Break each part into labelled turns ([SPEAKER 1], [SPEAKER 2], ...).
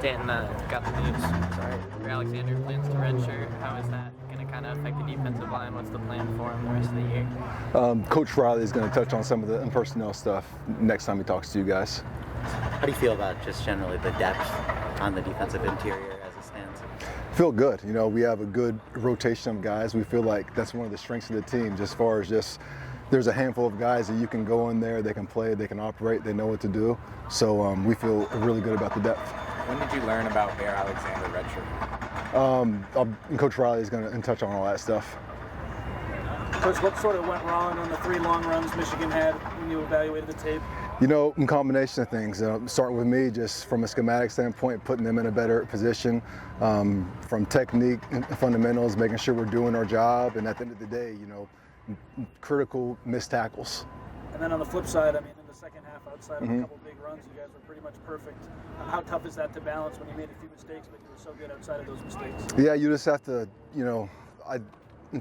[SPEAKER 1] Dan got the news. Sorry. For Alexander plans to redshirt. How is that going to kind of affect the defensive line? What's the plan for him the rest of the year?
[SPEAKER 2] Coach Riley is going to touch on some of the personnel stuff next time he talks to you guys.
[SPEAKER 3] How do you feel about just generally the depth on the defensive interior as it stands?
[SPEAKER 2] Feel good. You know, we have a good rotation of guys. We feel like that's one of the strengths of the team, just as far as just there's a handful of guys that you can go in there, they can play, they can operate, they know what to do. So we feel really good about the depth.
[SPEAKER 4] When did you learn about Bear Alexander redshirt?
[SPEAKER 2] Coach Riley is going to touch on all that stuff.
[SPEAKER 5] Coach, what sort of went wrong on the 3 long runs Michigan had when you evaluated the tape?
[SPEAKER 2] You know, in combination of things, starting with me, just from a schematic standpoint, putting them in a better position, from technique and fundamentals, making sure we're doing our job, and at the end of the day, you know, critical missed tackles.
[SPEAKER 5] And then on the flip side, I mean, in the second half, outside of a couple big runs, you guys were pretty much perfect. How tough is that to balance when you made a few mistakes, but you were so good outside of those mistakes?
[SPEAKER 2] Yeah, you just have to, you know, I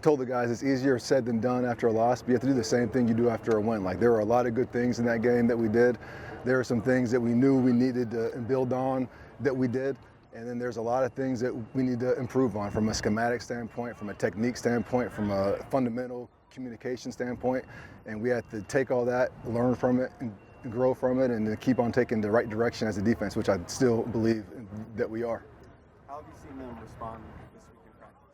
[SPEAKER 2] told the guys it's easier said than done after a loss, but you have to do the same thing you do after a win. Like, there were a lot of good things in that game that we did. There are some things that we knew we needed to build on that we did. And then there's a lot of things that we need to improve on from a schematic standpoint, from a technique standpoint, from a fundamental communication standpoint. And we have to take all that, learn from it, and grow from it, and then keep on taking the right direction as a defense, which I still believe that we are.
[SPEAKER 4] How have you seen them respond this week in practice?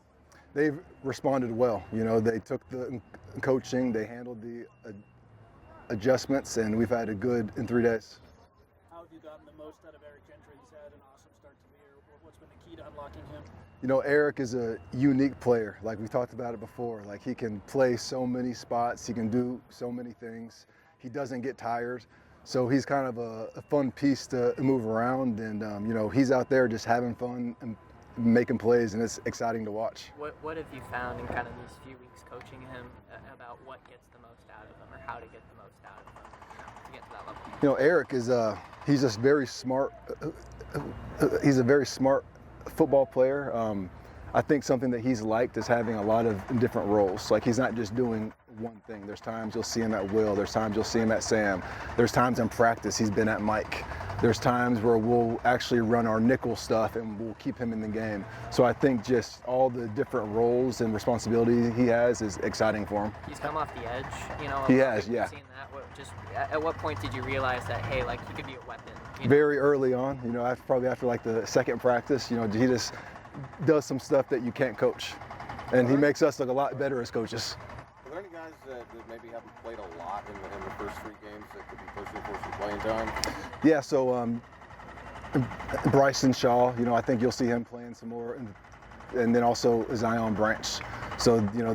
[SPEAKER 2] They've responded well. You know, they took the coaching, they handled the adjustments, and we've had a good in 3 days.
[SPEAKER 5] How have you gotten the most out of Eric Gentry? He's had an awesome start to the year. What's been the key to unlocking him?
[SPEAKER 2] You know, Eric is a unique player. Like, we talked about it before. Like, he can play so many spots. He can do so many things. He doesn't get tired. So he's kind of a fun piece to move around. And, you know, he's out there just having fun and making plays, and it's exciting to watch.
[SPEAKER 1] What have you found in kind of these few weeks coaching him about what gets the most out of him, or how to get the most out of him to get to that level?
[SPEAKER 2] You know, Eric is he's just very smart. He's a very smart football player. I think something that he's liked is having a lot of different roles. Like, he's not just doing one thing. There's times you'll see him at Will. There's times you'll see him at Sam. There's times in practice he's been at Mike. There's times where we'll actually run our nickel stuff and we'll keep him in the game. So I think just all the different roles and responsibilities he has is exciting for him.
[SPEAKER 1] He's come off the edge, you know.
[SPEAKER 2] He has, yeah.
[SPEAKER 1] Seen that. Just at what point did you realize that, hey, like, he could be a weapon?
[SPEAKER 2] Very early on, you know, probably after like the second practice, you know, he just does some stuff that you can't coach, and he makes us look a lot better as coaches.
[SPEAKER 4] Are there any guys that maybe haven't played a lot in the first 3 games that could be pushing for some playing time?
[SPEAKER 2] Yeah, so Bryson Shaw, you know, I think you'll see him playing some more, and then also Zion Branch. So, you know,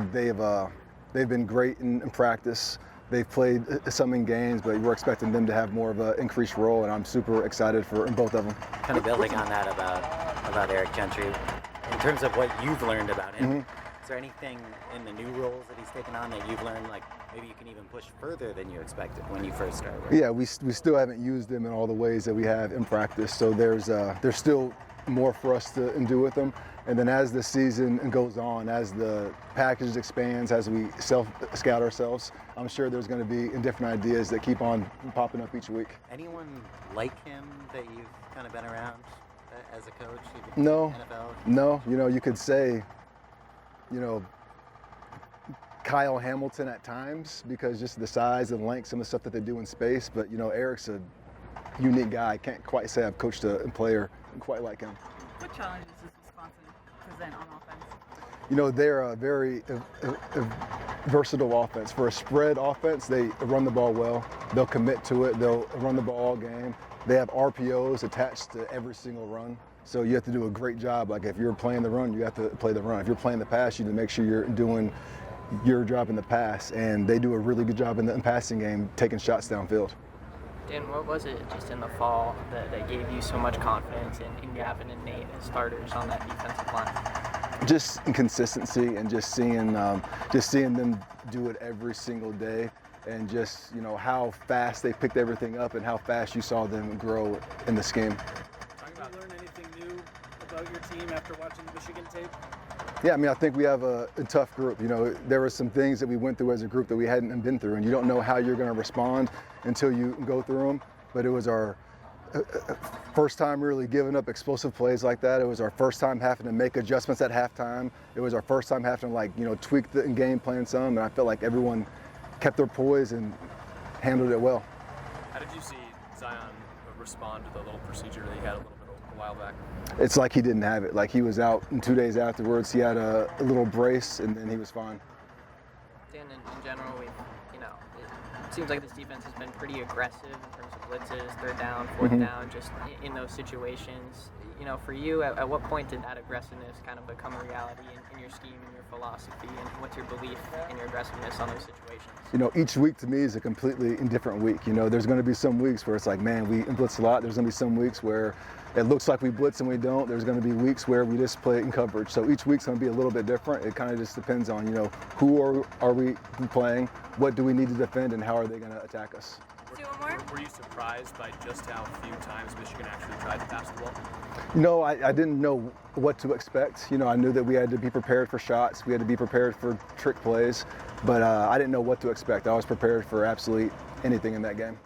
[SPEAKER 2] they've been great in practice. They've played some in games, but we're expecting them to have more of an increased role, and I'm super excited for both of them.
[SPEAKER 3] Kind of building on that about Eric Gentry, in terms of what you've learned about him, is there anything in the new roles that he's taken on that you've learned, like maybe you can even push further than you expected when you first started?
[SPEAKER 2] Yeah, we still haven't used them in all the ways that we have in practice, so there's still more for us to do with them. And then as the season goes on, as the package expands, as we self-scout ourselves, I'm sure there's going to be different ideas that keep on popping up each week.
[SPEAKER 3] Anyone like him that you've kind of been around as a coach?
[SPEAKER 2] No,
[SPEAKER 3] NFL?
[SPEAKER 2] no. You know, you could say, you know, Kyle Hamilton at times, because just the size and length, some of the stuff that they do in space. But, you know, Eric's a unique guy. I can't quite say I've coached a player quite like him.
[SPEAKER 6] What challenges does Wisconsin present on offense?
[SPEAKER 2] You know, they're a very versatile offense. For a spread offense, they run the ball well. They'll commit to it. They'll run the ball all game. They have RPOs attached to every single run. So you have to do a great job. Like, if you're playing the run, you have to play the run. If you're playing the pass, you need to make sure you're doing your job in the pass. And they do a really good job in the passing game, taking shots downfield.
[SPEAKER 1] Dan, what was it just in the fall that gave you so much confidence in Gavin and Nate as starters on that defensive line?
[SPEAKER 2] Just consistency, and just seeing them do it every single day, and just, you know, how fast they picked everything up and how fast you saw them grow in the scheme.
[SPEAKER 5] Did you learn anything new about your team after watching the Michigan tape?
[SPEAKER 2] Yeah, I mean, I think we have a tough group. You know, there were some things that we went through as a group that we hadn't been through, and you don't know how you're going to respond until you go through them. But it was our First time really giving up explosive plays like that. It was our first time having to make adjustments at halftime. It was our first time having to tweak the game plan some, and I felt like everyone kept their poise and handled it well.
[SPEAKER 7] How did you see Zion respond to the little procedure that he had a while back?
[SPEAKER 2] It's like he didn't have it. Like he was out, and 2 days afterwards he had a little brace, and then he was fine.
[SPEAKER 1] Dan, in general, it seems like this defense has been pretty aggressive in terms of blitzes, third down, fourth down, just in those situations. For you, at what point did that aggressiveness kind of become a reality in your scheme and your philosophy, and what's your belief in your aggressiveness on those situations?
[SPEAKER 2] Each week to me is a completely indifferent week. There's going to be some weeks where it's like, man, we blitz a lot. There's going to be some weeks where it looks like we blitz and we don't. There's going to be weeks where we just play in coverage. So each week's going to be a little bit different. It kind of just depends on, who are we playing, what do we need to defend, and how are they going to attack us.
[SPEAKER 7] Were you surprised by just how few times Michigan actually tried to pass the ball?
[SPEAKER 2] No, I didn't know what to expect. I knew that we had to be prepared for shots. We had to be prepared for trick plays. But I didn't know what to expect. I was prepared for absolutely anything in that game.